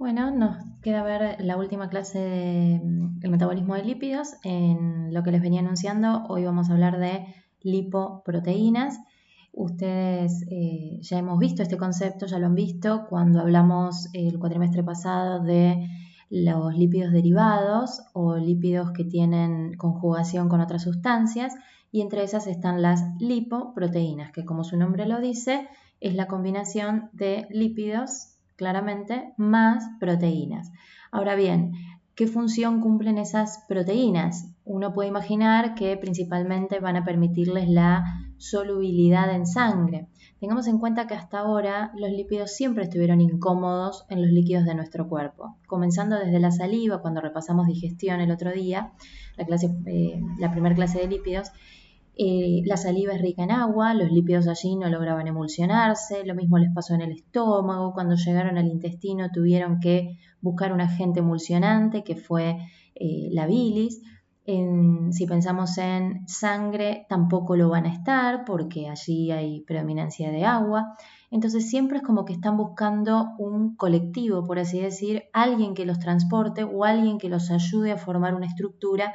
Bueno, nos queda ver la última clase del metabolismo de lípidos. En lo que les venía anunciando, hoy vamos a hablar de lipoproteínas. Ustedes ya hemos visto este concepto, ya lo han visto cuando hablamos el cuatrimestre pasado de los lípidos derivados o lípidos que tienen conjugación con otras sustancias, y entre esas están las lipoproteínas, que como su nombre lo dice, es la combinación de lípidos claramente, más proteínas. Ahora bien, ¿qué función cumplen esas proteínas? Uno puede imaginar que principalmente van a permitirles la solubilidad en sangre. Tengamos en cuenta que hasta ahora los lípidos siempre estuvieron incómodos en los líquidos de nuestro cuerpo, comenzando desde la saliva, cuando repasamos digestión el otro día, la primera clase de lípidos. La saliva es rica en agua, los lípidos allí no lograban emulsionarse, lo mismo les pasó en el estómago, cuando llegaron al intestino tuvieron que buscar un agente emulsionante que fue la bilis. Si pensamos en sangre, tampoco lo van a estar porque allí hay predominancia de agua. Entonces siempre es como que están buscando un colectivo, por así decir, alguien que los transporte o alguien que los ayude a formar una estructura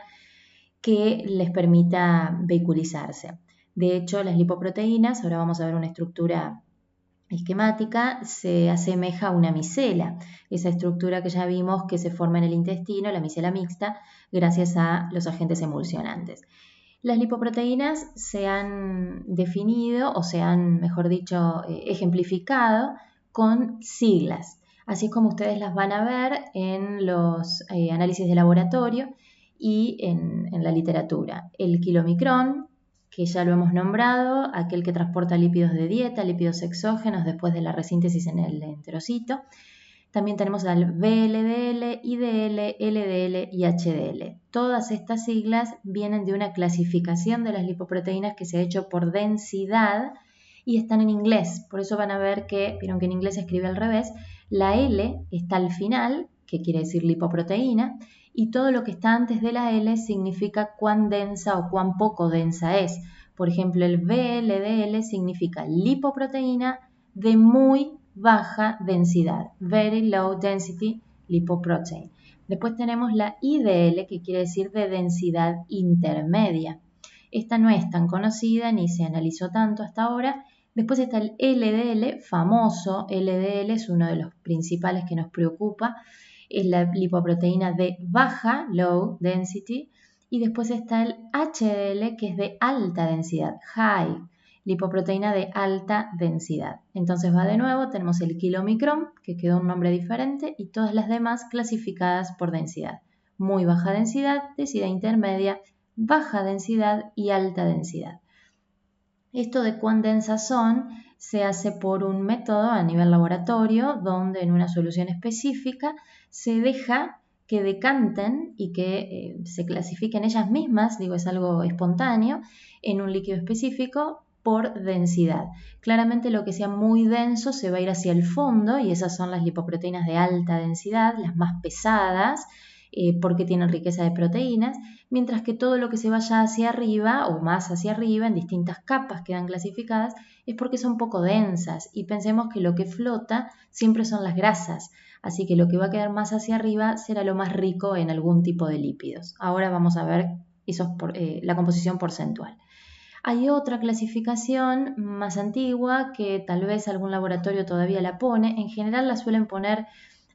que les permita vehiculizarse. De hecho, las lipoproteínas, ahora vamos a ver una estructura esquemática, se asemeja a una micela, esa estructura que ya vimos que se forma en el intestino, la micela mixta, gracias a los agentes emulsionantes. Las lipoproteínas se han definido o se han, mejor dicho, ejemplificado con siglas, así como ustedes las van a ver en los análisis de laboratorio y en la literatura. El kilomicrón, que ya lo hemos nombrado, aquel que transporta lípidos de dieta, lípidos exógenos después de la resíntesis en el enterocito. También tenemos al VLDL, IDL, LDL y HDL. Todas estas siglas vienen de una clasificación de las lipoproteínas que se ha hecho por densidad y están en inglés. Por eso van a ver que, vieron que en inglés se escribe al revés, la L está al final, que quiere decir lipoproteína, y todo lo que está antes de la L significa cuán densa o cuán poco densa es. Por ejemplo, el VLDL significa lipoproteína de muy baja densidad, very low density lipoprotein. Después tenemos la IDL, que quiere decir de densidad intermedia. Esta no es tan conocida ni se analizó tanto hasta ahora. Después está el LDL, famoso. LDL es uno de los principales que nos preocupa. Es la lipoproteína de baja, low density. Y después está el HDL, que es de alta densidad, high, lipoproteína de alta densidad. Entonces va de nuevo, tenemos el kilomicrón, que quedó un nombre diferente, y todas las demás clasificadas por densidad. Muy baja densidad, densidad intermedia, baja densidad y alta densidad. Esto de cuán densas son se hace por un método a nivel laboratorio donde en una solución específica se deja que decanten y que se clasifiquen ellas mismas, digo, es algo espontáneo, en un líquido específico por densidad. Claramente lo que sea muy denso se va a ir hacia el fondo y esas son las lipoproteínas de alta densidad, las más pesadas, porque tienen riqueza de proteínas, mientras que todo lo que se vaya hacia arriba o más hacia arriba, en distintas capas quedan clasificadas, es porque son poco densas y pensemos que lo que flota siempre son las grasas, así que lo que va a quedar más hacia arriba será lo más rico en algún tipo de lípidos. Ahora vamos a ver la composición porcentual. Hay otra clasificación más antigua que tal vez algún laboratorio todavía la pone, en general la suelen poner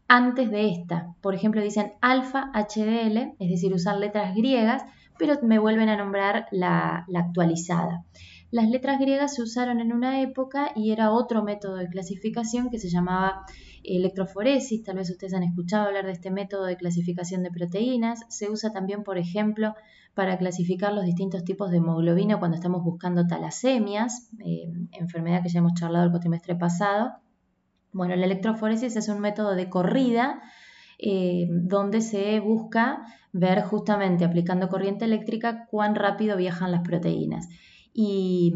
antes de esta. Por ejemplo, dicen alfa HDL, es decir, usar letras griegas, pero me vuelven a nombrar la actualizada. Las letras griegas se usaron en una época y era otro método de clasificación que se llamaba electroforesis. Tal vez ustedes han escuchado hablar de este método de clasificación de proteínas. Se usa también, por ejemplo, para clasificar los distintos tipos de hemoglobina cuando estamos buscando talasemias, enfermedad que ya hemos charlado el cuatrimestre pasado. Bueno, la electroforesis es un método de corrida donde se busca ver justamente aplicando corriente eléctrica cuán rápido viajan las proteínas. Y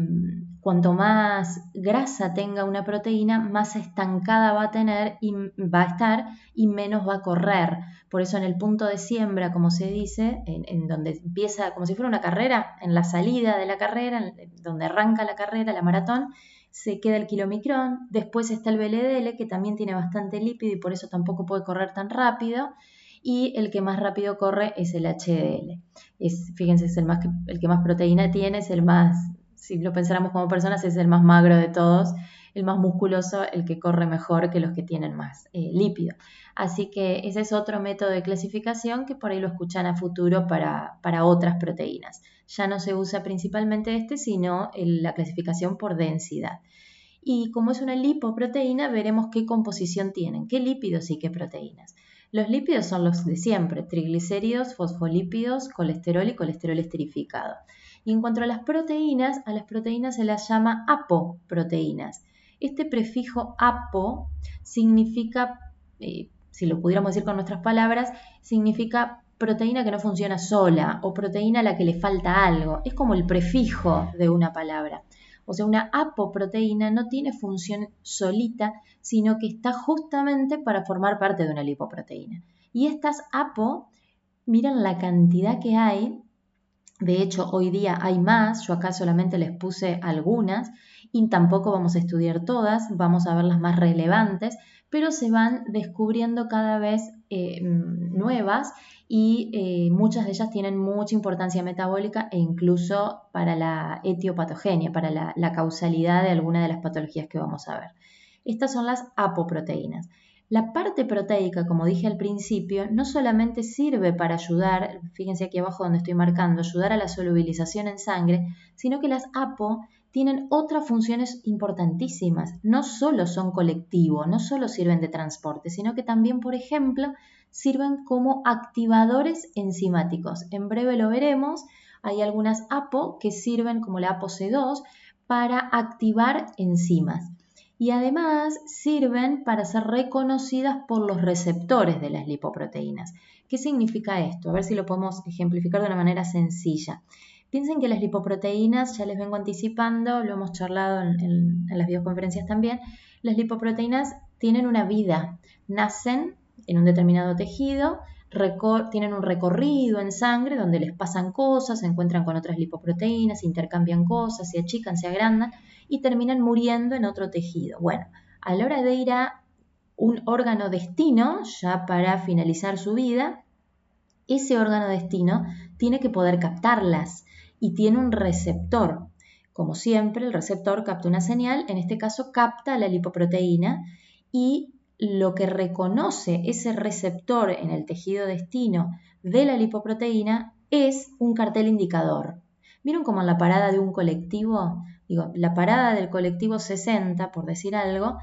cuanto más grasa tenga una proteína, más estancada va a estar y menos va a correr. Por eso en el punto de siembra, como se dice, en donde empieza como si fuera una carrera, en la salida de la carrera, donde arranca la carrera, la maratón, se queda el kilomicrón, después está el VLDL, que también tiene bastante lípido y por eso tampoco puede correr tan rápido, y el que más rápido corre es el HDL. Fíjense, es el que más proteína tiene, es el más, si lo pensáramos como personas, es el más magro de todos, el más musculoso, el que corre mejor que los que tienen más lípido. Así que ese es otro método de clasificación que por ahí lo escuchan a futuro para otras proteínas. Ya no se usa principalmente sino la clasificación por densidad. Y como es una lipoproteína, veremos qué composición tienen, qué lípidos y qué proteínas. Los lípidos son los de siempre, triglicéridos, fosfolípidos, colesterol y colesterol esterificado. Y en cuanto a las proteínas se las llama apoproteínas. Este prefijo apo significa, si lo pudiéramos decir con nuestras palabras, significa proteína que no funciona sola o proteína a la que le falta algo. Es como el prefijo de una palabra. O sea, una apoproteína no tiene función solita, sino que está justamente para formar parte de una lipoproteína. Y estas apo, miren la cantidad que hay. De hecho, hoy día hay más, yo acá solamente les puse algunas y tampoco vamos a estudiar todas, vamos a ver las más relevantes, pero se van descubriendo cada vez nuevas y muchas de ellas tienen mucha importancia metabólica e incluso para la etiopatogenia, para la causalidad de alguna de las patologías que vamos a ver. Estas son las apoproteínas. La parte proteica, como dije al principio, no solamente sirve para ayudar, fíjense aquí abajo donde estoy marcando, ayudar a la solubilización en sangre, sino que las APO tienen otras funciones importantísimas. No solo son colectivo, no solo sirven de transporte, sino que también, por ejemplo, sirven como activadores enzimáticos. En breve lo veremos, hay algunas APO que sirven como la ApoC2 para activar enzimas. Y además sirven para ser reconocidas por los receptores de las lipoproteínas. ¿Qué significa esto? A ver si lo podemos ejemplificar de una manera sencilla. Piensen que las lipoproteínas, ya les vengo anticipando, lo hemos charlado en las videoconferencias también, las lipoproteínas tienen una vida, nacen en un determinado tejido, tienen un recorrido en sangre donde les pasan cosas, se encuentran con otras lipoproteínas, intercambian cosas, se achican, se agrandan y terminan muriendo en otro tejido. Bueno, a la hora de ir a un órgano destino, ya para finalizar su vida, ese órgano destino tiene que poder captarlas y tiene un receptor. Como siempre, el receptor capta una señal, en este caso capta la lipoproteína y lo que reconoce ese receptor en el tejido destino de la lipoproteína es un cartel indicador. ¿Vieron como en la parada de un colectivo? Digo, la parada del colectivo 60, por decir algo,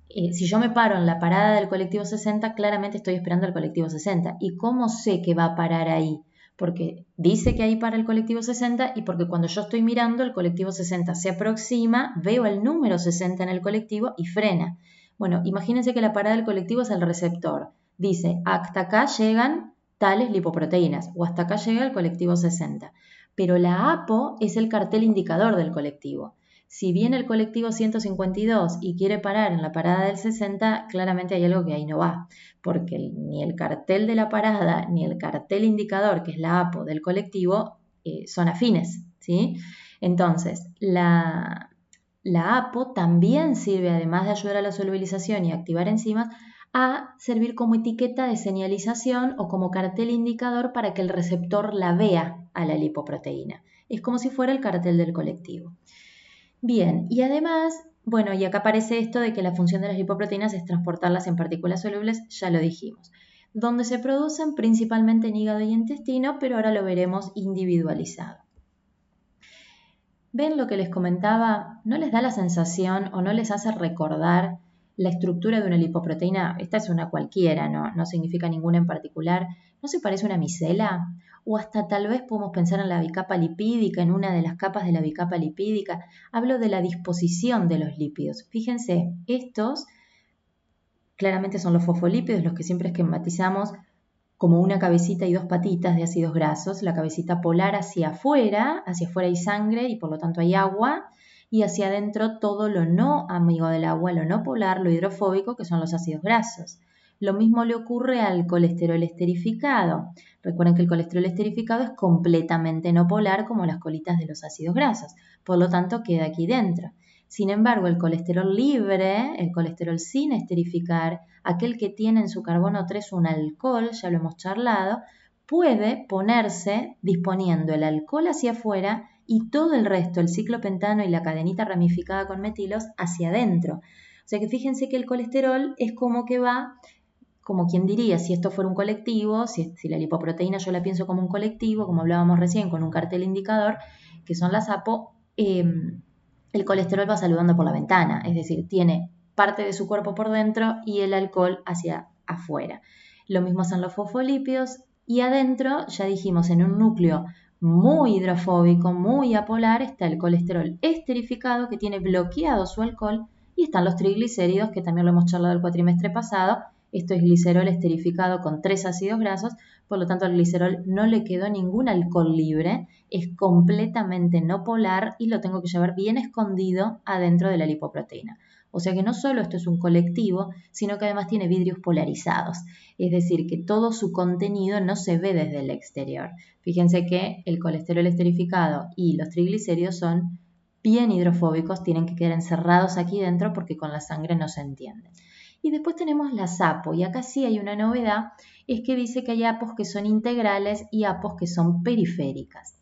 si yo me paro en la parada del colectivo 60, claramente estoy esperando el colectivo 60. ¿Y cómo sé que va a parar ahí? Porque dice que ahí para el colectivo 60 y porque cuando yo estoy mirando el colectivo 60 se aproxima, veo el número 60 en el colectivo y frena. Bueno, imagínense que la parada del colectivo es el receptor. Dice, hasta acá llegan tales lipoproteínas o hasta acá llega el colectivo 60. Pero la APO es el cartel indicador del colectivo. Si viene el colectivo 152 y quiere parar en la parada del 60, claramente hay algo que ahí no va, porque ni el cartel de la parada ni el cartel indicador, que es la APO del colectivo, son afines, ¿sí? Entonces, la APO también sirve, además de ayudar a la solubilización y activar enzimas, a servir como etiqueta de señalización o como cartel indicador para que el receptor la vea a la lipoproteína. Es como si fuera el cartel del colectivo. Bien, y además, bueno, y acá aparece esto de que la función de las lipoproteínas es transportarlas en partículas solubles, ya lo dijimos, donde se producen principalmente en hígado y intestino, pero ahora lo veremos individualizado. ¿Ven lo que les comentaba? ¿No les da la sensación o no les hace recordar la estructura de una lipoproteína? Esta es una cualquiera, no significa ninguna en particular. ¿No se parece a una micela? O hasta tal vez podemos pensar en la bicapa lipídica, en una de las capas de la bicapa lipídica. Hablo de la disposición de los lípidos. Fíjense, estos claramente son los fosfolípidos, los que siempre esquematizamos como una cabecita y dos patitas de ácidos grasos, la cabecita polar hacia afuera hay sangre y por lo tanto hay agua, y hacia adentro todo lo no amigo del agua, lo no polar, lo hidrofóbico, que son los ácidos grasos. Lo mismo le ocurre al colesterol esterificado. Recuerden que el colesterol esterificado es completamente no polar como las colitas de los ácidos grasos, por lo tanto queda aquí dentro. Sin embargo, el colesterol libre, el colesterol sin esterificar, aquel que tiene en su carbono 3 un alcohol, ya lo hemos charlado, puede ponerse disponiendo el alcohol hacia afuera y todo el resto, el ciclopentano y la cadenita ramificada con metilos, hacia adentro. O sea que fíjense que el colesterol es como que va, como quien diría, si esto fuera un colectivo, si la lipoproteína yo la pienso como un colectivo, como hablábamos recién, con un cartel indicador, que son las APO, el colesterol va saludando por la ventana, es decir, tiene parte de su cuerpo por dentro y el alcohol hacia afuera. Lo mismo son los fosfolípidos y adentro, ya dijimos, en un núcleo muy hidrofóbico, muy apolar, está el colesterol esterificado que tiene bloqueado su alcohol y están los triglicéridos, que también lo hemos charlado el cuatrimestre pasado. Esto es glicerol esterificado con 3 ácidos grasos, por lo tanto al glicerol no le quedó ningún alcohol libre, es completamente no polar y lo tengo que llevar bien escondido adentro de la lipoproteína. O sea que no solo esto es un colectivo, sino que además tiene vidrios polarizados, es decir, que todo su contenido no se ve desde el exterior. Fíjense que el colesterol esterificado y los triglicéridos son bien hidrofóbicos, tienen que quedar encerrados aquí dentro porque con la sangre no se entienden. Y después tenemos las APO, y acá sí hay una novedad, es que dice que hay APOs que son integrales y APOs que son periféricas.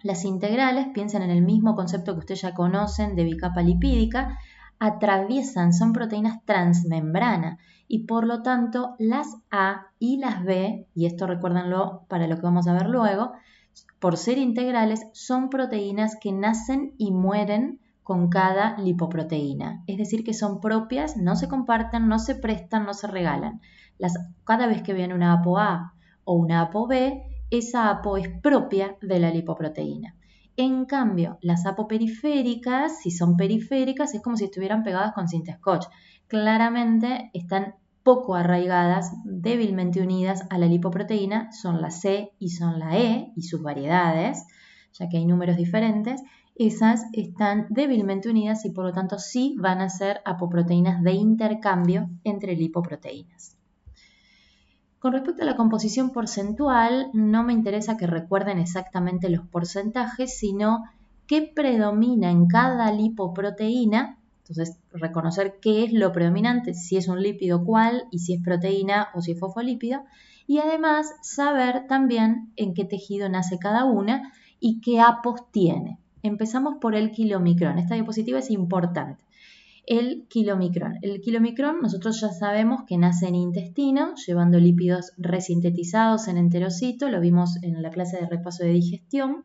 Las integrales, piensen en el mismo concepto que ustedes ya conocen de bicapa lipídica, atraviesan, son proteínas transmembrana y por lo tanto las A y las B, y esto recuérdenlo para lo que vamos a ver luego, por ser integrales son proteínas que nacen y mueren con cada lipoproteína, es decir que son propias, no se comparten, no se prestan, no se regalan. Cada vez que vean una ApoA o una ApoB, esa APO es propia de la lipoproteína. En cambio, las apoperiféricas, si son periféricas, es como si estuvieran pegadas con cinta scotch. Claramente están poco arraigadas, débilmente unidas a la lipoproteína, son la C y son la E y sus variedades, ya que hay números diferentes. Esas están débilmente unidas y por lo tanto sí van a ser apoproteínas de intercambio entre lipoproteínas. Con respecto a la composición porcentual, no me interesa que recuerden exactamente los porcentajes, sino qué predomina en cada lipoproteína. Entonces, reconocer qué es lo predominante, si es un lípido cuál y si es proteína o si es fosfolípido. Y además, saber también en qué tejido nace cada una y qué apos tiene. Empezamos por el kilomicrón. Esta diapositiva es importante. El kilomicrón. El kilomicrón nosotros ya sabemos que nace en intestino, llevando lípidos resintetizados en enterocito, lo vimos en la clase de repaso de digestión.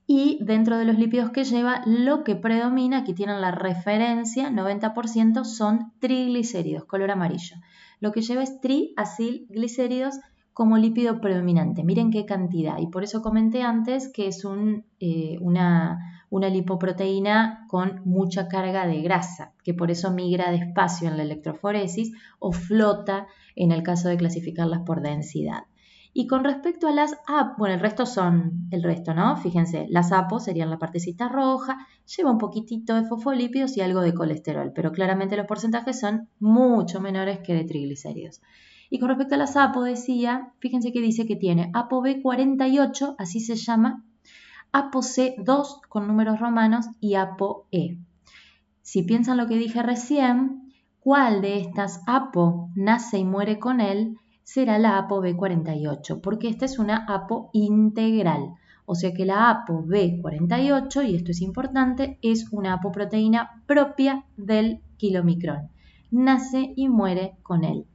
Y dentro de los lípidos que lleva, lo que predomina, aquí tienen la referencia, 90% son triglicéridos, color amarillo. Lo que lleva es triacilglicéridos como lípido predominante. Miren qué cantidad. Y por eso comenté antes que es una lipoproteína con mucha carga de grasa, que por eso migra despacio en la electroforesis o flota en el caso de clasificarlas por densidad. Y con respecto a las APO, bueno, el resto, ¿no? Fíjense, las APO serían la partecita roja, lleva un poquitito de fosfolípidos y algo de colesterol, pero claramente los porcentajes son mucho menores que de triglicéridos. Y con respecto a las APO decía, fíjense que dice que tiene ApoB48, así se llama, ApoC2 con números romanos y ApoE. Si piensan lo que dije recién, ¿cuál de estas APO nace y muere con él? Será la ApoB48, porque esta es una APO integral. O sea que la ApoB48, y esto es importante, es una apoproteína propia del kilomicrón. Nace y muere con él.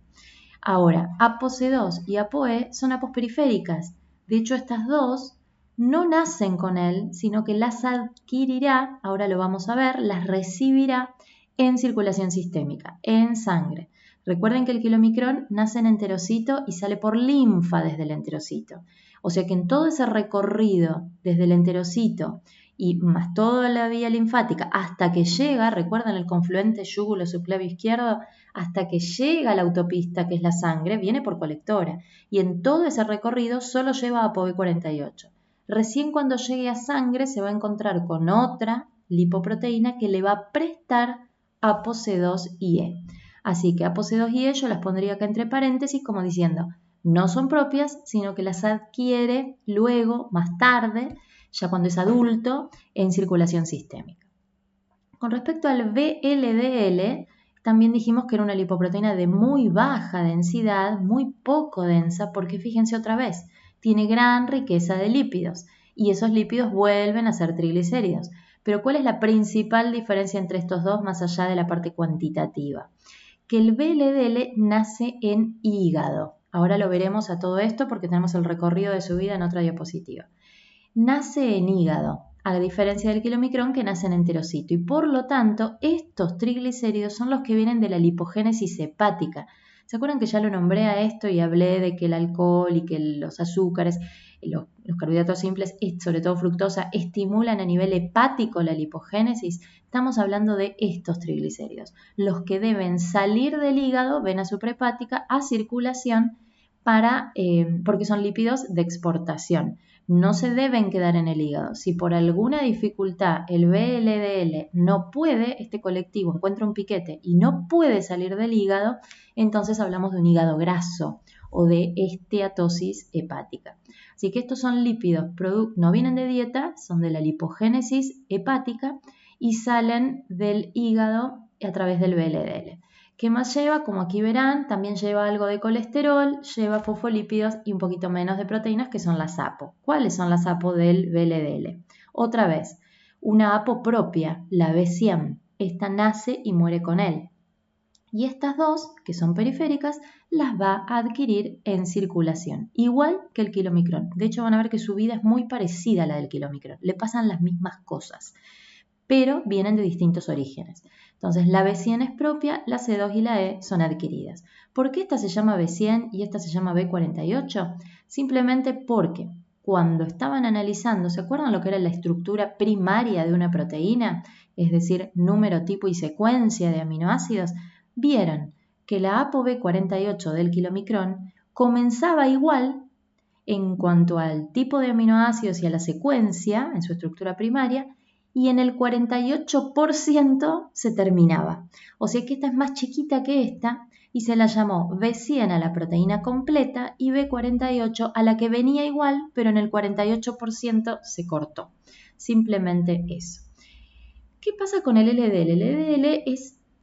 Ahora, ApoC2 y ApoE son apos periféricas. De hecho, estas dos no nacen con él, sino que las adquirirá, ahora lo vamos a ver, las recibirá en circulación sistémica, en sangre. Recuerden que el kilomicrón nace en enterocito y sale por linfa desde el enterocito. O sea que en todo ese recorrido desde el enterocito y más toda la vía linfática hasta que llega, recuerden el confluente yúgulo subclavio izquierdo, hasta que llega a la autopista que es la sangre, viene por colectora y en todo ese recorrido solo lleva ApoB48. Recién cuando llegue a sangre se va a encontrar con otra lipoproteína que le va a prestar ApoC2 y E. Así que ApoC2 y E yo las pondría acá entre paréntesis como diciendo, no son propias, sino que las adquiere luego, más tarde, ya cuando es adulto, en circulación sistémica. Con respecto al VLDL, también dijimos que era una lipoproteína de muy baja densidad, muy poco densa, porque fíjense otra vez, tiene gran riqueza de lípidos y esos lípidos vuelven a ser triglicéridos. Pero ¿cuál es la principal diferencia entre estos dos más allá de la parte cuantitativa? Que el VLDL nace en hígado. Ahora lo veremos a todo esto porque tenemos el recorrido de su vida en otra diapositiva. Nace en hígado, a diferencia del kilomicrón que nace en enterocito, y por lo tanto estos triglicéridos son los que vienen de la lipogénesis hepática. ¿Se acuerdan que ya lo nombré a esto y hablé de que el alcohol y que los azúcares, los carbohidratos simples, sobre todo fructosa, estimulan a nivel hepático la lipogénesis? Estamos hablando de estos triglicéridos, los que deben salir del hígado, vena suprahepática, a circulación porque son lípidos de exportación. No se deben quedar en el hígado. Si por alguna dificultad el VLDL no puede, este colectivo encuentra un piquete y no puede salir del hígado, entonces hablamos de un hígado graso o de esteatosis hepática. Así que estos son lípidos, no vienen de dieta, son de la lipogénesis hepática y salen del hígado a través del VLDL. ¿Qué más lleva? Como aquí verán, también lleva algo de colesterol, lleva fosfolípidos y un poquito menos de proteínas que son las APO. ¿Cuáles son las APO del VLDL? Otra vez, una APO propia, la B100. Esta nace y muere con él. Y estas dos, que son periféricas, las va a adquirir en circulación, igual que el kilomicrón. De hecho, van a ver que su vida es muy parecida a la del kilomicrón. Le pasan las mismas cosas, pero vienen de distintos orígenes. Entonces, la B100 es propia, la C2 y la E son adquiridas. ¿Por qué esta se llama B100 y esta se llama B48? Simplemente porque cuando estaban analizando, ¿se acuerdan lo que era la estructura primaria de una proteína? Es decir, número, tipo y secuencia de aminoácidos. Vieron que la ApoB48 del kilomicrón comenzaba igual en cuanto al tipo de aminoácidos y a la secuencia en su estructura primaria, y en el 48% se terminaba. O sea que esta es más chiquita que esta y se la llamó B100 a la proteína completa y B48 a la que venía igual, pero en el 48% se cortó. Simplemente eso. ¿Qué pasa con el LDL? El LDL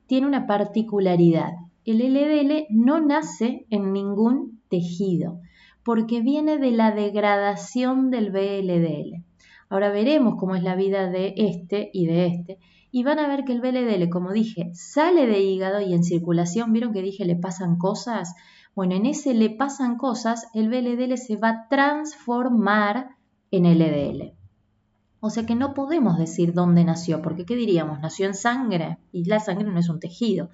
tiene una particularidad. El LDL no nace en ningún tejido porque viene de la degradación del VLDL. Ahora veremos cómo es la vida de este y van a ver que el VLDL, como dije, sale de hígado y en circulación, ¿vieron que dije le pasan cosas? Bueno, en ese le pasan cosas, el VLDL se va a transformar en LDL. O sea que no podemos decir dónde nació, porque ¿qué diríamos? Nació en sangre y la sangre no es un tejido.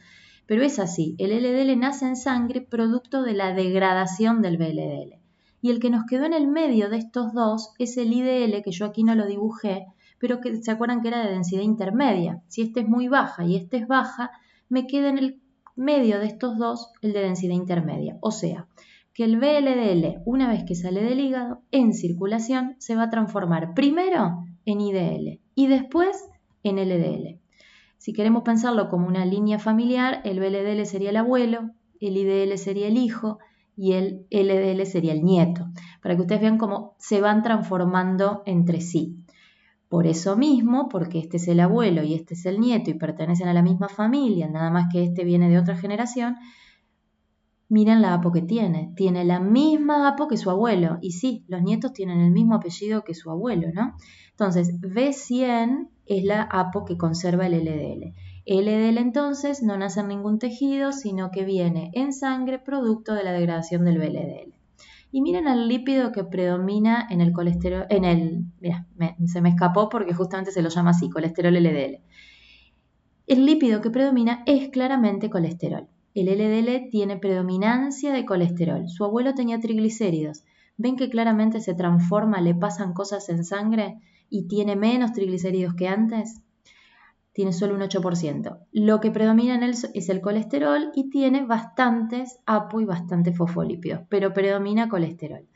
Pero es así, el LDL nace en sangre producto de la degradación del VLDL. Y el que nos quedó en el medio de estos dos es el IDL, que yo aquí no lo dibujé, pero que se acuerdan que era de densidad intermedia. Si este es muy baja y este es baja, me queda en el medio de estos dos el de densidad intermedia. O sea, que el VLDL, una vez que sale del hígado, en circulación, se va a transformar primero en IDL y después en LDL. Si queremos pensarlo como una línea familiar, el VLDL sería el abuelo, el IDL sería el hijo y el LDL sería el nieto, para que ustedes vean cómo se van transformando entre sí. Por eso mismo, porque este es el abuelo y este es el nieto y pertenecen a la misma familia, nada más que este viene de otra generación, miren la APO que tiene la misma APO que su abuelo, y sí, los nietos tienen el mismo apellido que su abuelo, ¿no? Entonces, B100 es la APO que conserva el LDL. LDL entonces no nace en ningún tejido, sino que viene en sangre producto de la degradación del VLDL. Y miren el lípido que predomina en el colesterol, se me escapó porque justamente se lo llama así, colesterol LDL. El lípido que predomina es claramente colesterol. El LDL tiene predominancia de colesterol. Su abuelo tenía triglicéridos. ¿Ven que claramente se transforma, le pasan cosas en sangre y tiene menos triglicéridos que antes? Tiene solo un 8%. Lo que predomina en él es el colesterol y tiene bastantes APO y bastantes fosfolípidos, pero predomina colesterol.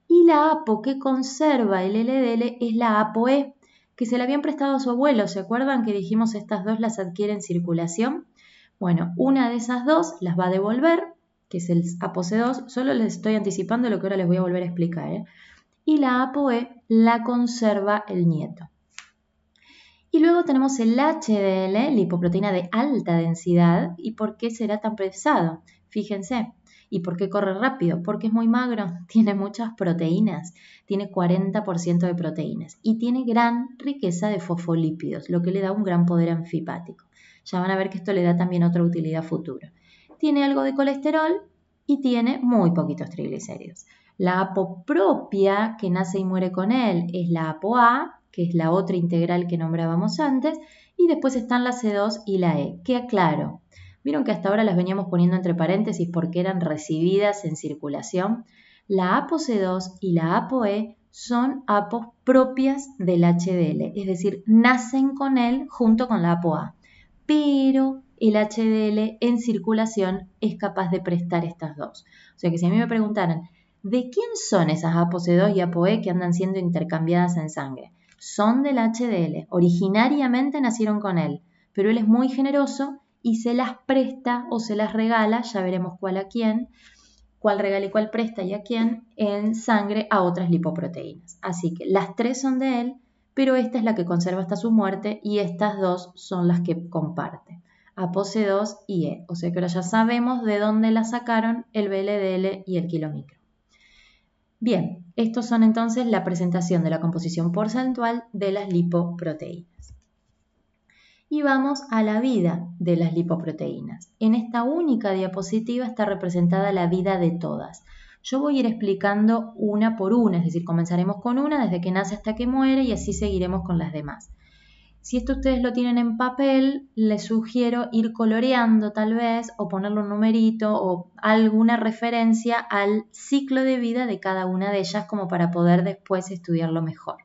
Y la APO que conserva el LDL es la ApoE, que se la habían prestado a su abuelo. ¿Se acuerdan que dijimos estas dos las adquiere en circulación? Bueno, una de esas dos las va a devolver, que es el ApoC2, solo les estoy anticipando lo que ahora les voy a volver a explicar, Y la ApoE la conserva el nieto. Y luego tenemos el HDL, lipoproteína de alta densidad. ¿Y por qué será tan pesado? Fíjense. ¿Y por qué corre rápido? Porque es muy magro, tiene muchas proteínas, tiene 40% de proteínas y tiene gran riqueza de fosfolípidos, lo que le da un gran poder anfipático. Ya van a ver que esto le da también otra utilidad futura. Tiene algo de colesterol y tiene muy poquitos triglicéridos. La apopropia que nace y muere con él es la ApoA, que es la otra integral que nombrábamos antes, y después están la C2 y la E, que aclaro. Vieron que hasta ahora las veníamos poniendo entre paréntesis porque eran recibidas en circulación. La ApoC2 y la ApoE son apos propias del HDL, es decir, nacen con él junto con la ApoA. Pero el HDL en circulación es capaz de prestar estas dos. O sea que si a mí me preguntaran, ¿de quién son esas ApoC2 y ApoE que andan siendo intercambiadas en sangre? Son del HDL. Originariamente nacieron con él, pero él es muy generoso y se las presta o se las regala, ya veremos cuál a quién, cuál regala y cuál presta y a quién, en sangre a otras lipoproteínas. Así que las tres son de él, pero esta es la que conserva hasta su muerte y estas dos son las que comparte. ApoC2 y E. O sea que ahora ya sabemos de dónde la sacaron el VLDL y el kilomicro. Bien, estos son entonces la presentación de la composición porcentual de las lipoproteínas. Y vamos a la vida de las lipoproteínas. En esta única diapositiva está representada la vida de todas. Yo voy a ir explicando una por una, es decir, comenzaremos con una desde que nace hasta que muere y así seguiremos con las demás. Si esto ustedes lo tienen en papel, les sugiero ir coloreando tal vez o ponerle un numerito o alguna referencia al ciclo de vida de cada una de ellas como para poder después estudiarlo mejor.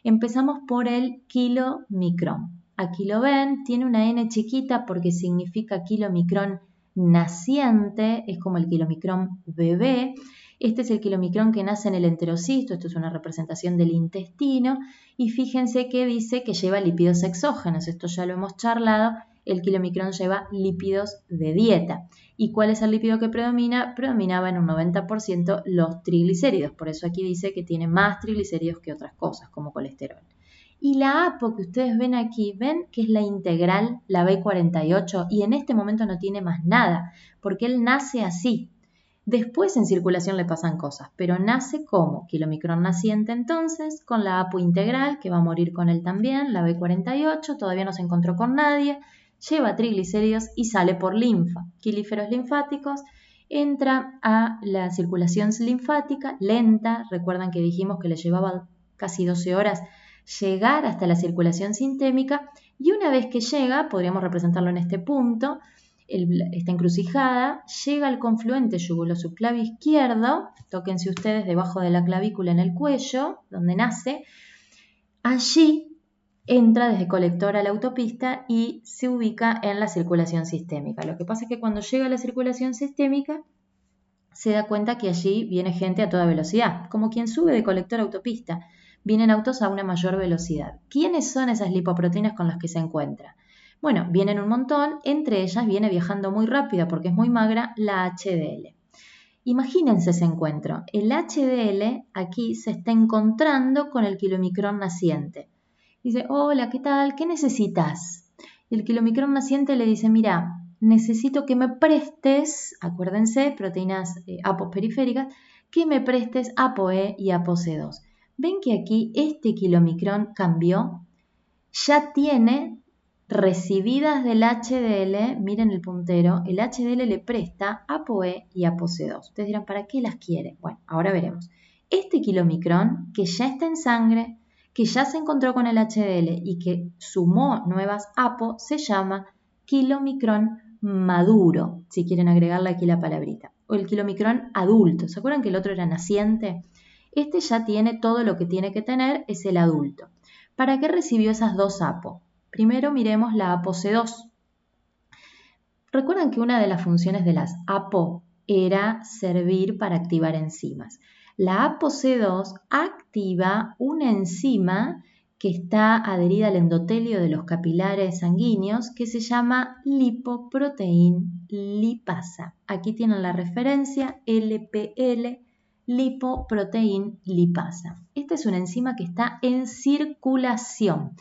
Empezamos por el kilomicrón. Aquí lo ven, tiene una N chiquita porque significa kilomicrón naciente, es como el kilomicrón bebé. Este es el kilomicrón que nace en el enterocisto, esto es una representación del intestino, y fíjense que dice que lleva lípidos exógenos, esto ya lo hemos charlado, el kilomicrón lleva lípidos de dieta. ¿Y cuál es el lípido que predomina? Predominaba en un 90% los triglicéridos, por eso aquí dice que tiene más triglicéridos que otras cosas, como colesterol. Y la APO que ustedes ven aquí, ven que es la integral, la B48, y en este momento no tiene más nada, porque él nace así. Después en circulación le pasan cosas, pero nace como kilomicrón naciente entonces, con la APO integral, que va a morir con él también, la B48, todavía no se encontró con nadie, lleva triglicéridos y sale por linfa, quelíferos linfáticos, entra a la circulación linfática lenta, recuerdan que dijimos que le llevaba casi 12 horas llegar hasta la circulación sistémica y una vez que llega, podríamos representarlo en este punto, esta encrucijada, llega al confluente yugulo-subclavio izquierdo, tóquense ustedes debajo de la clavícula en el cuello, donde nace, allí entra desde colector a la autopista y se ubica en la circulación sistémica. Lo que pasa es que cuando llega a la circulación sistémica, se da cuenta que allí viene gente a toda velocidad, como quien sube de colector a autopista. Vienen autos a una mayor velocidad. ¿Quiénes son esas lipoproteínas con las que se encuentra? Bueno, vienen un montón, entre ellas viene viajando muy rápida porque es muy magra la HDL. Imagínense ese encuentro. El HDL aquí se está encontrando con el kilomicrón naciente. Dice, hola, ¿qué tal? ¿Qué necesitas? El kilomicrón naciente le dice, mira, necesito que me prestes, acuérdense, proteínas APOs periféricas, que me prestes ApoE y ApoC2. ¿Ven que aquí este kilomicrón cambió? Ya tiene recibidas del HDL, miren el puntero, el HDL le presta ApoE y ApoC2. Ustedes dirán, ¿para qué las quiere? Bueno, ahora veremos. Este kilomicrón, que ya está en sangre, que ya se encontró con el HDL y que sumó nuevas APO, se llama kilomicrón maduro, si quieren agregarle aquí la palabrita, o el kilomicrón adulto. ¿Se acuerdan que el otro era naciente? Este ya tiene todo lo que tiene que tener, es el adulto. ¿Para qué recibió esas dos APO? Primero miremos la ApoC2. Recuerdan que una de las funciones de las APO era servir para activar enzimas. La ApoC2 activa una enzima que está adherida al endotelio de los capilares sanguíneos que se llama lipoprotein lipasa. Aquí tienen la referencia LPL, lipoprotein lipasa. Esta es una enzima que está en circulación.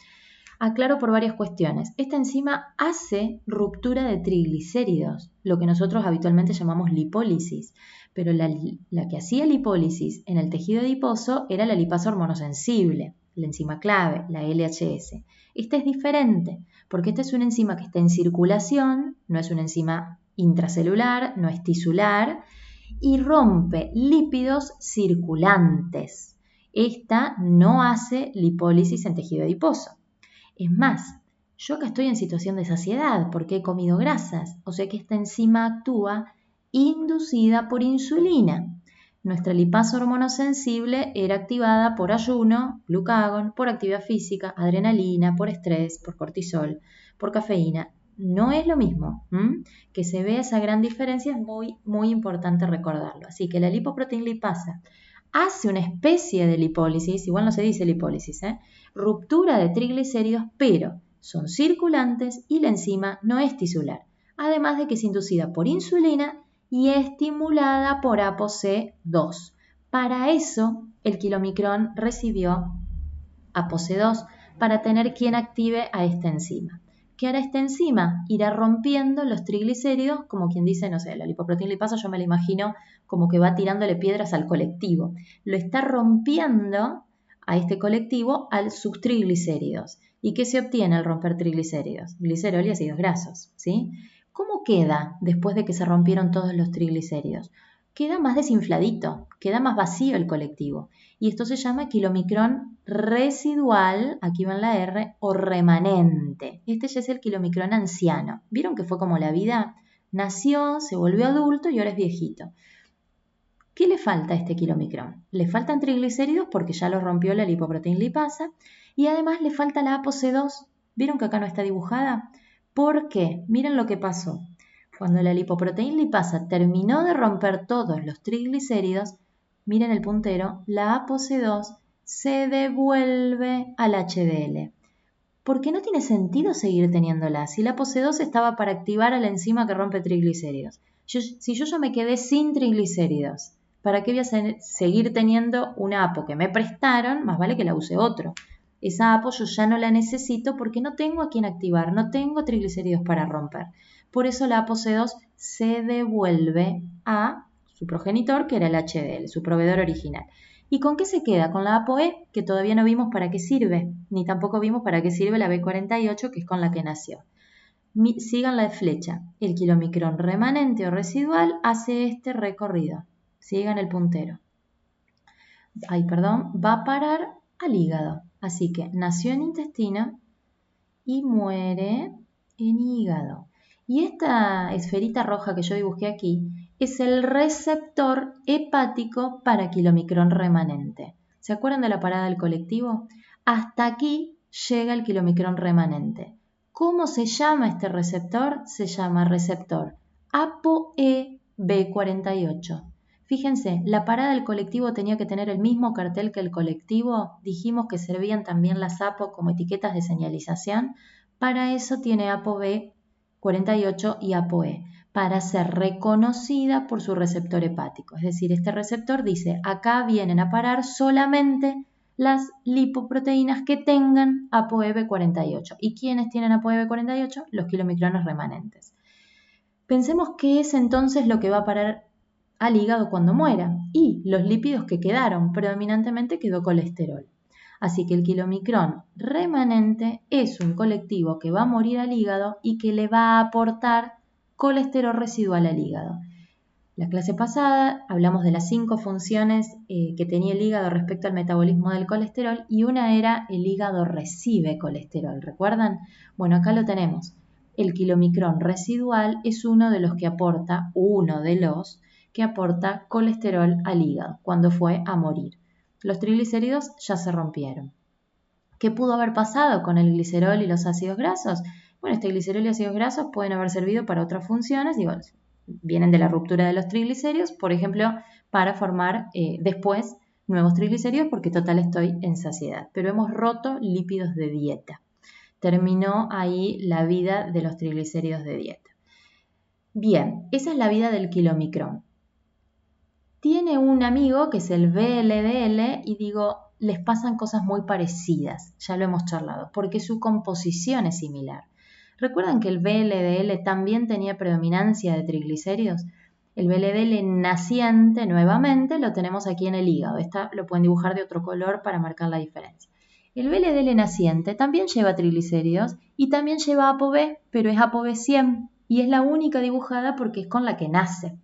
Aclaro por varias cuestiones. Esta enzima hace ruptura de triglicéridos, lo que nosotros habitualmente llamamos lipólisis, pero la que hacía lipólisis en el tejido adiposo era la lipasa hormonosensible, la enzima clave, la LHS. Esta es diferente, porque esta es una enzima que está en circulación, no es una enzima intracelular, no es tisular, y rompe lípidos circulantes. Esta no hace lipólisis en tejido adiposo. Es más, yo acá estoy en situación de saciedad porque he comido grasas, o sea que esta enzima actúa inducida por insulina. Nuestra lipasa hormonosensible era activada por ayuno, glucagón, por actividad física, adrenalina, por estrés, por cortisol, por cafeína. No es lo mismo. Que se vea esa gran diferencia es muy, muy importante recordarlo. Así que la lipoproteinlipasa hace una especie de lipólisis, igual no se dice lipólisis, ruptura de triglicéridos, pero son circulantes y la enzima no es tisular, además de que es inducida por insulina y estimulada por ApoC2. Para eso, el kilomicrón recibió ApoC2 para tener quien active a esta enzima. ¿Qué hará esta enzima? Irá rompiendo los triglicéridos, como quien dice, no sé, la lipoproteinlipasa yo me la imagino como que va tirándole piedras al colectivo. Lo está rompiendo a este colectivo a sus triglicéridos. ¿Y qué se obtiene al romper triglicéridos? Glicerol y ácidos grasos, ¿sí? ¿Cómo queda después de que se rompieron todos los triglicéridos? Queda más desinfladito, queda más vacío el colectivo. Y esto se llama kilomicrón residual, aquí va en la R, o remanente. Este ya es el kilomicrón anciano. ¿Vieron que fue como la vida? Nació, se volvió adulto y ahora es viejito. ¿Qué le falta a este kilomicrón? Le faltan triglicéridos porque ya lo rompió la lipoproteinlipasa y además le falta la ApoC2. ¿Vieron que acá no está dibujada? ¿Por qué? Miren lo que pasó. Cuando la lipoproteinlipasa terminó de romper todos los triglicéridos, miren el puntero, la ApoC2 se devuelve al HDL. Porque no tiene sentido seguir teniéndola. Si la ApoC2 estaba para activar a la enzima que rompe triglicéridos. Si yo ya me quedé sin triglicéridos, ¿para qué voy a seguir teniendo una APO que me prestaron? Más vale que la use otro. Esa APO yo ya no la necesito porque no tengo a quien activar, no tengo triglicéridos para romper. Por eso la ApoC2 se devuelve a su progenitor, que era el HDL, su proveedor original. ¿Y con qué se queda? Con la ApoE, que todavía no vimos para qué sirve, ni tampoco vimos para qué sirve la B48, que es con la que nació. Sigan la flecha. El kilomicrón remanente o residual hace este recorrido. Sigan el puntero. Va a parar al hígado. Así que nació en intestino y muere en hígado. Y esta esferita roja que yo dibujé aquí es el receptor hepático para kilomicrón remanente. ¿Se acuerdan de la parada del colectivo? Hasta aquí llega el kilomicrón remanente. ¿Cómo se llama este receptor? Se llama receptor ApoE-B48. Fíjense, la parada del colectivo tenía que tener el mismo cartel que el colectivo. Dijimos que servían también las APO como etiquetas de señalización. Para eso tiene ApoB48 y ApoE, para ser reconocida por su receptor hepático. Es decir, este receptor dice, acá vienen a parar solamente las lipoproteínas que tengan ApoE-B48. ¿Y quiénes tienen ApoE-B48? Los kilomicrones remanentes. Pensemos qué es entonces lo que va a parar al hígado cuando muera. Y los lípidos que quedaron, predominantemente quedó colesterol. Así que el kilomicrón remanente es un colectivo que va a morir al hígado y que le va a aportar colesterol residual al hígado. La clase pasada hablamos de las 5 funciones que tenía el hígado respecto al metabolismo del colesterol y una era el hígado recibe colesterol, ¿recuerdan? Bueno, acá lo tenemos. El kilomicrón residual es uno de los que aporta colesterol al hígado cuando fue a morir. Los triglicéridos ya se rompieron. ¿Qué pudo haber pasado con el glicerol y los ácidos grasos? Bueno, este glicerol y ácidos grasos pueden haber servido para otras funciones, vienen de la ruptura de los triglicéridos, por ejemplo, para formar después nuevos triglicéridos, porque total estoy en saciedad. Pero hemos roto lípidos de dieta. Terminó ahí la vida de los triglicéridos de dieta. Bien, esa es la vida del kilomicrón. Tiene un amigo que es el VLDL y digo, les pasan cosas muy parecidas, ya lo hemos charlado, porque su composición es similar. ¿Recuerdan que el VLDL también tenía predominancia de triglicéridos? El VLDL naciente, nuevamente, lo tenemos aquí en el hígado. Esta lo pueden dibujar de otro color para marcar la diferencia. El VLDL naciente también lleva triglicéridos y también lleva ApoB, pero es ApoB 100 y es la única dibujada porque es con la que nace.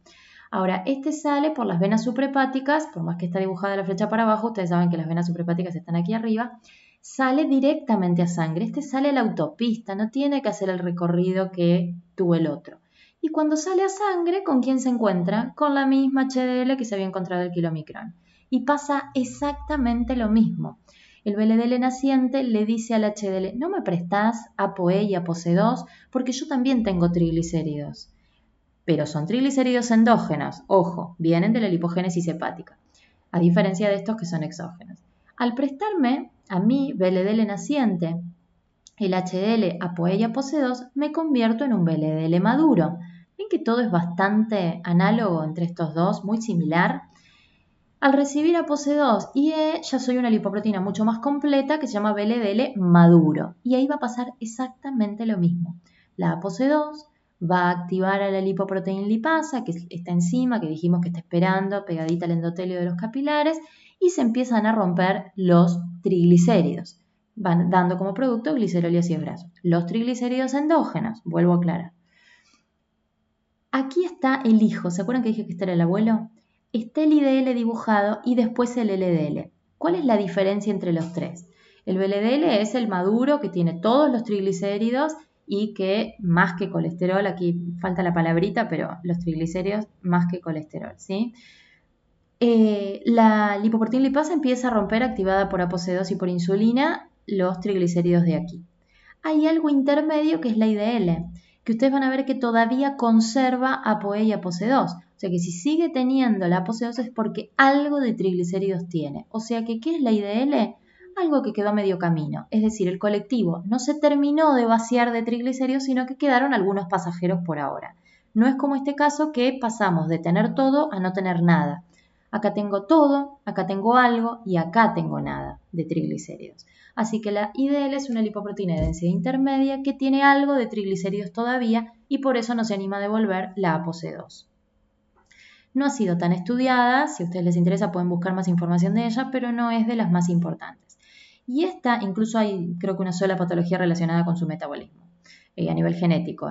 Ahora, este sale por las venas suprahepáticas, por más que está dibujada la flecha para abajo, ustedes saben que las venas suprahepáticas están aquí arriba, sale directamente a sangre. Este sale a la autopista, no tiene que hacer el recorrido que tuvo el otro. Y cuando sale a sangre, ¿con quién se encuentra? Con la misma HDL que se había encontrado el kilomicrón. Y pasa exactamente lo mismo. El VLDL naciente le dice al HDL, no me prestás ApoE y ApoC2 porque yo también tengo triglicéridos. Pero son triglicéridos endógenos, ojo, vienen de la lipogénesis hepática, a diferencia de estos que son exógenos. Al prestarme a mí VLDL naciente, el HDL ApoE y ApoC2, me convierto en un VLDL maduro. ¿Ven que todo es bastante análogo entre estos dos, muy similar? Al recibir ApoC2 y E, ya soy una lipoproteína mucho más completa que se llama VLDL maduro. Y ahí va a pasar exactamente lo mismo. La ApoC2 va a activar a la lipoproteína lipasa, que es esta enzima que dijimos que está esperando pegadita al endotelio de los capilares, y se empiezan a romper los triglicéridos. Van dando como producto glicerol y ácidos grasos. Los triglicéridos endógenos, vuelvo a aclarar. Aquí está el hijo, ¿se acuerdan que dije que este era el abuelo? Está el IDL dibujado y después el LDL. ¿Cuál es la diferencia entre los tres? El VLDL es el maduro que tiene todos los triglicéridos y que más que colesterol, aquí falta la palabrita, pero los triglicéridos más que colesterol, ¿sí? La lipoproteína lipasa empieza a romper activada por ApoC2 y por insulina los triglicéridos de aquí. Hay algo intermedio que es la IDL, que ustedes van a ver que todavía conserva ApoE y ApoC2. O sea que si sigue teniendo la ApoC2 es porque algo de triglicéridos tiene. O sea que, ¿qué es la IDL? Algo que quedó a medio camino. Es decir, el colectivo no se terminó de vaciar de triglicéridos, sino que quedaron algunos pasajeros por ahora. No es como este caso que pasamos de tener todo a no tener nada. Acá tengo todo, acá tengo algo y acá tengo nada de triglicéridos. Así que la IDL es una lipoproteína de densidad intermedia que tiene algo de triglicéridos todavía y por eso no se anima a devolver la ApoC2. No ha sido tan estudiada, si a ustedes les interesa pueden buscar más información de ella, pero no es de las más importantes. Y esta, incluso hay creo que una sola patología relacionada con su metabolismo, a nivel genético.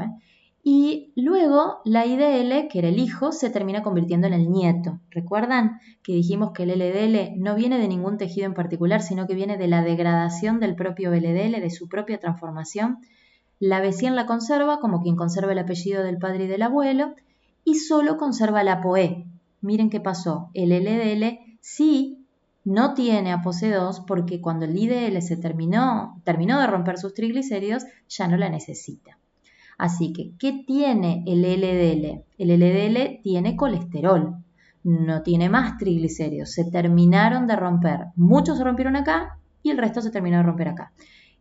Y luego la IDL, que era el hijo, se termina convirtiendo en el nieto. ¿Recuerdan que dijimos que el LDL no viene de ningún tejido en particular, sino que viene de la degradación del propio LDL, de su propia transformación? La B100 la conserva como quien conserva el apellido del padre y del abuelo y solo conserva la ApoE. Miren qué pasó. El LDL sí no tiene ApoC2 porque cuando el IDL se terminó de romper sus triglicéridos, ya no la necesita. Así que, ¿qué tiene el LDL? El LDL tiene colesterol, no tiene más triglicéridos, se terminaron de romper. Muchos se rompieron acá y el resto se terminó de romper acá.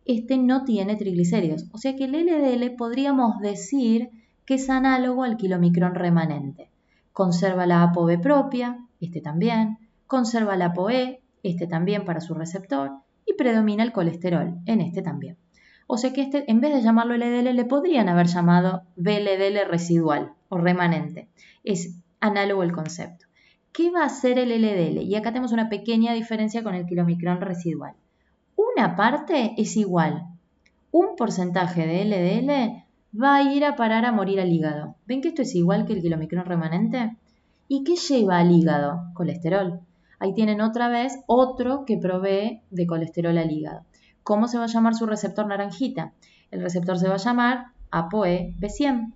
Este no tiene triglicéridos, o sea que el LDL podríamos decir que es análogo al kilomicrón remanente. Conserva la ApoB propia, este también, conserva la ApoE, este también para su receptor, y predomina el colesterol, en este también. O sea que este, en vez de llamarlo LDL, le podrían haber llamado VLDL residual o remanente. Es análogo el concepto. ¿Qué va a hacer el LDL? Y acá tenemos una pequeña diferencia con el kilomicrón residual. Una parte es igual. Un porcentaje de LDL va a ir a parar a morir al hígado. ¿Ven que esto es igual que el kilomicrón remanente? ¿Y qué lleva al hígado? Colesterol. Ahí tienen otra vez otro que provee de colesterol al hígado. ¿Cómo se va a llamar su receptor naranjita? El receptor se va a llamar ApoE B100.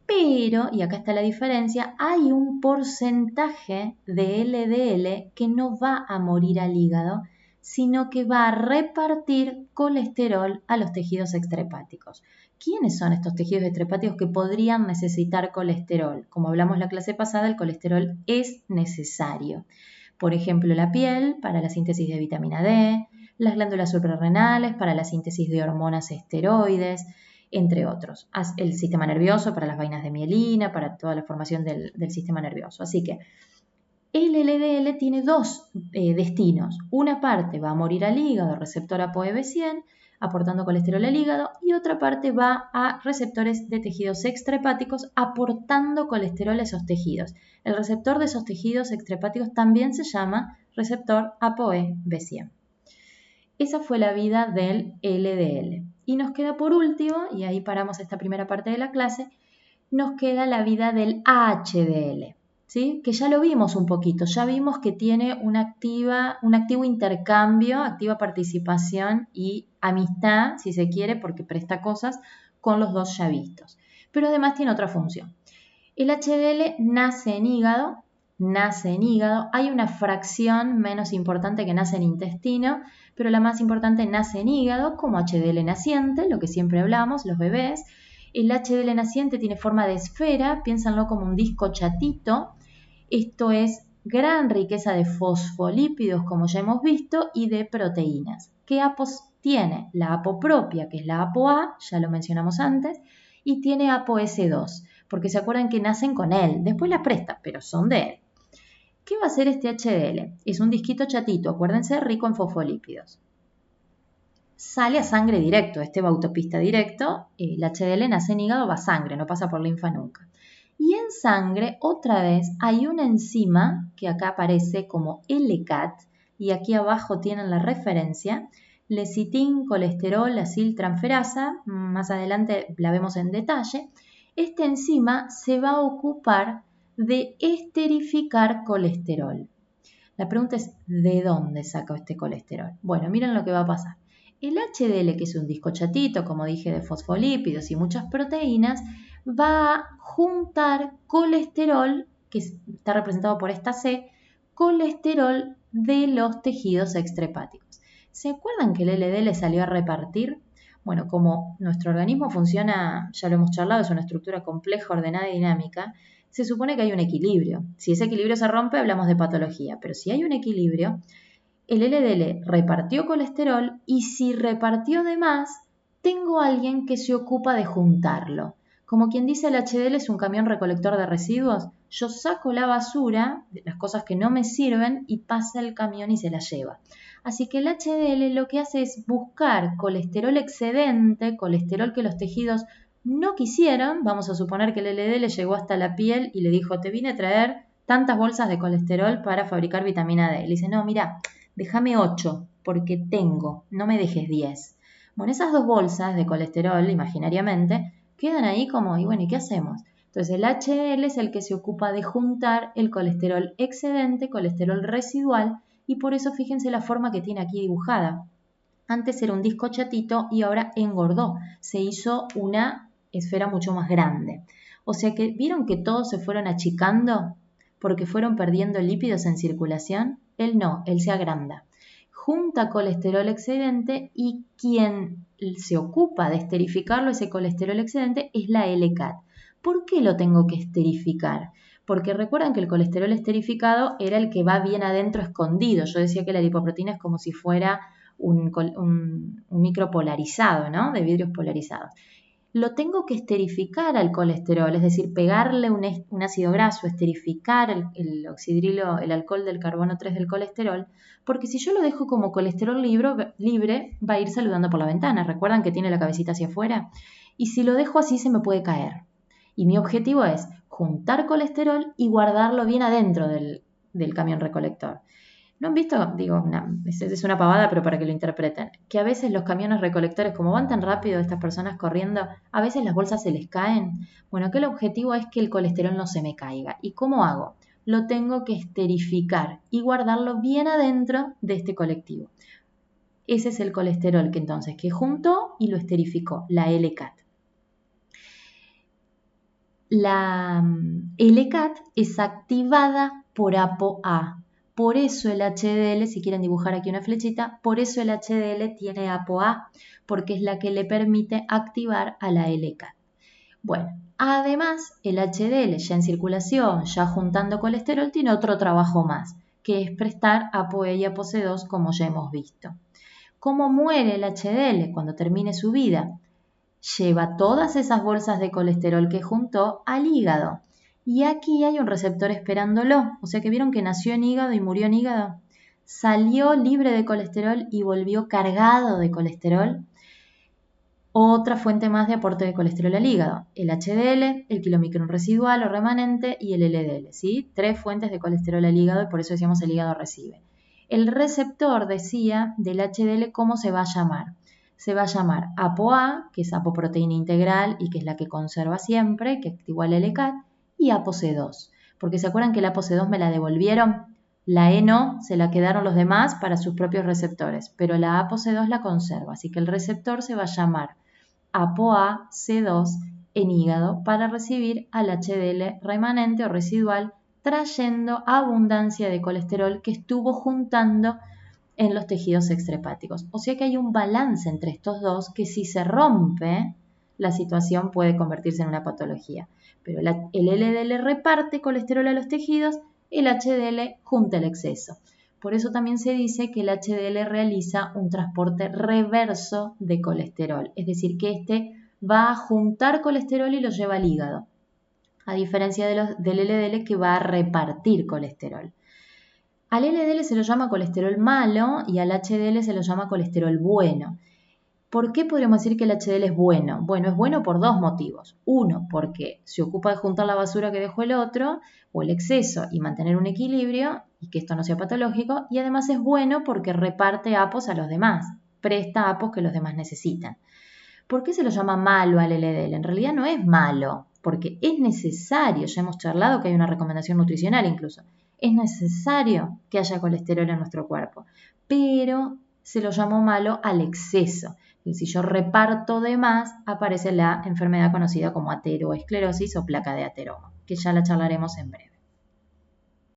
Pero, y acá está la diferencia, hay un porcentaje de LDL que no va a morir al hígado, sino que va a repartir colesterol a los tejidos extrahepáticos. ¿Quiénes son estos tejidos extrahepáticos que podrían necesitar colesterol? Como hablamos la clase pasada, el colesterol es necesario. Por ejemplo, la piel para la síntesis de vitamina D, las glándulas suprarrenales para la síntesis de hormonas esteroides, entre otros. El sistema nervioso para las vainas de mielina, para toda la formación del sistema nervioso. Así que El LDL tiene dos destinos. Una parte va a morir al hígado, receptor ApoE-B100, aportando colesterol al hígado, y otra parte va a receptores de tejidos extrahepáticos, aportando colesterol a esos tejidos. El receptor de esos tejidos extrahepáticos también se llama receptor ApoE-B100. Esa fue la vida del LDL. Y nos queda por último, y ahí paramos esta primera parte de la clase, nos queda la vida del HDL, ¿sí? Que ya lo vimos un poquito, ya vimos que tiene un activo intercambio, activa participación y amistad, si se quiere, porque presta cosas con los dos ya vistos. Pero además tiene otra función. El HDL nace en hígado, hay una fracción menos importante que nace en intestino, pero la más importante nace en hígado como HDL naciente, lo que siempre hablamos, los bebés. El HDL naciente tiene forma de esfera, piénsenlo como un disco chatito. Esto es gran riqueza de fosfolípidos, como ya hemos visto, y de proteínas. ¿Qué apos tiene? La apopropia, que es la ApoA, ya lo mencionamos antes, y tiene ApoS2, porque se acuerdan que nacen con él, después las presta, pero son de él. ¿Qué va a hacer este HDL? Es un disquito chatito, acuérdense, rico en fosfolípidos. Sale a sangre directo, este va a autopista directo, el HDL nace en hígado, va a sangre, no pasa por linfa nunca. Y en sangre, otra vez, hay una enzima que acá aparece como LCAT, y aquí abajo tienen la referencia, lecitin, colesterol, aciltransferasa, más adelante la vemos en detalle. Esta enzima se va a ocupar de esterificar colesterol. La pregunta es, ¿de dónde saco este colesterol? Bueno, miren lo que va a pasar. El HDL, que es un disco chatito, como dije, de fosfolípidos y muchas proteínas, va a juntar colesterol, que está representado por esta C, colesterol de los tejidos extrahepáticos. ¿Se acuerdan que el LDL salió a repartir? Bueno, como nuestro organismo funciona, ya lo hemos charlado, es una estructura compleja, ordenada y dinámica, se supone que hay un equilibrio. Si ese equilibrio se rompe, hablamos de patología, pero si hay un equilibrio, el LDL repartió colesterol y si repartió de más, tengo a alguien que se ocupa de juntarlo. Como quien dice, el HDL es un camión recolector de residuos. Yo saco la basura, las cosas que no me sirven, y pasa el camión y se la lleva. Así que el HDL lo que hace es buscar colesterol excedente, colesterol que los tejidos no quisieron. Vamos a suponer que el LDL llegó hasta la piel y le dijo, te vine a traer tantas bolsas de colesterol para fabricar vitamina D. Y le dice, no, mira, déjame 8 porque tengo, no me dejes 10. Bueno, esas 2 bolsas de colesterol, imaginariamente, quedan ahí como, y bueno, ¿y qué hacemos? Entonces el HDL es el que se ocupa de juntar el colesterol excedente, colesterol residual, y por eso fíjense la forma que tiene aquí dibujada. Antes era un disco chatito y ahora engordó, se hizo una esfera mucho más grande. O sea que, ¿vieron que todos se fueron achicando porque fueron perdiendo lípidos en circulación? Él no, él se agranda. Junta colesterol excedente y quien se ocupa de esterificarlo, ese colesterol excedente, es la LCAT. ¿Por qué lo tengo que esterificar? Porque recuerdan que el colesterol esterificado era el que va bien adentro escondido. Yo decía que la lipoproteína es como si fuera un micro polarizado, ¿no? De vidrios polarizados. Lo tengo que esterificar al colesterol, es decir, pegarle un ácido graso, esterificar el oxidrilo, el alcohol del carbono 3 del colesterol, porque si yo lo dejo como colesterol libre, va a ir saludando por la ventana. ¿Recuerdan que tiene la cabecita hacia afuera? Y si lo dejo así se me puede caer. Y mi objetivo es juntar colesterol y guardarlo bien adentro del camión recolector. ¿No han visto? Digo, es una pavada, pero para que lo interpreten. Que a veces los camiones recolectores, como van tan rápido estas personas corriendo, a veces las bolsas se les caen. Bueno, que el objetivo es que el colesterol no se me caiga. ¿Y cómo hago? Lo tengo que esterificar y guardarlo bien adentro de este colectivo. Ese es el colesterol que juntó y lo esterificó, la LCAT. La LCAT es activada por ApoA. Por eso el HDL, si quieren dibujar aquí una flechita, por eso el HDL tiene ApoA, porque es la que le permite activar a la LCAT. Bueno, además el HDL ya en circulación, ya juntando colesterol, tiene otro trabajo más, que es prestar ApoE y ApoC2, como ya hemos visto. ¿Cómo muere el HDL cuando termine su vida? Lleva todas esas bolsas de colesterol que juntó al hígado. Y aquí hay un receptor esperándolo, o sea que vieron que nació en hígado y murió en hígado. Salió libre de colesterol y volvió cargado de colesterol. Otra fuente más de aporte de colesterol al hígado, el HDL, el kilomicrón residual o remanente y el LDL, ¿sí? 3 fuentes de colesterol al hígado y por eso decíamos el hígado recibe. El receptor, decía, del HDL, ¿cómo se va a llamar? Se va a llamar ApoA, que es apoproteína integral y que es la que conserva siempre, que activa el LCAT, y ApoC2. Porque ¿se acuerdan que la ApoC2 me la devolvieron? La E no, se la quedaron los demás para sus propios receptores, pero la ApoC2 la conserva, así que el receptor se va a llamar ApoA-C2 en hígado para recibir al HDL remanente o residual, trayendo abundancia de colesterol que estuvo juntando en los tejidos extrahepáticos. O sea que hay un balance entre estos dos que si se rompe, la situación puede convertirse en una patología. Pero el LDL reparte colesterol a los tejidos, el HDL junta el exceso. Por eso también se dice que el HDL realiza un transporte reverso de colesterol, es decir, que este va a juntar colesterol y lo lleva al hígado, a diferencia del LDL que va a repartir colesterol. Al LDL se lo llama colesterol malo y al HDL se lo llama colesterol bueno. ¿Por qué podríamos decir que el HDL es bueno? Bueno, es bueno por 2 motivos. Uno, porque se ocupa de juntar la basura que dejó el otro o el exceso y mantener un equilibrio y que esto no sea patológico. Y además es bueno porque reparte apos a los demás, presta apos que los demás necesitan. ¿Por qué se lo llama malo al LDL? En realidad no es malo, porque es necesario, ya hemos charlado que hay una recomendación nutricional incluso, es necesario que haya colesterol en nuestro cuerpo, pero se lo llamó malo al exceso. Y si yo reparto de más, aparece la enfermedad conocida como ateroesclerosis o placa de ateroma, que ya la charlaremos en breve.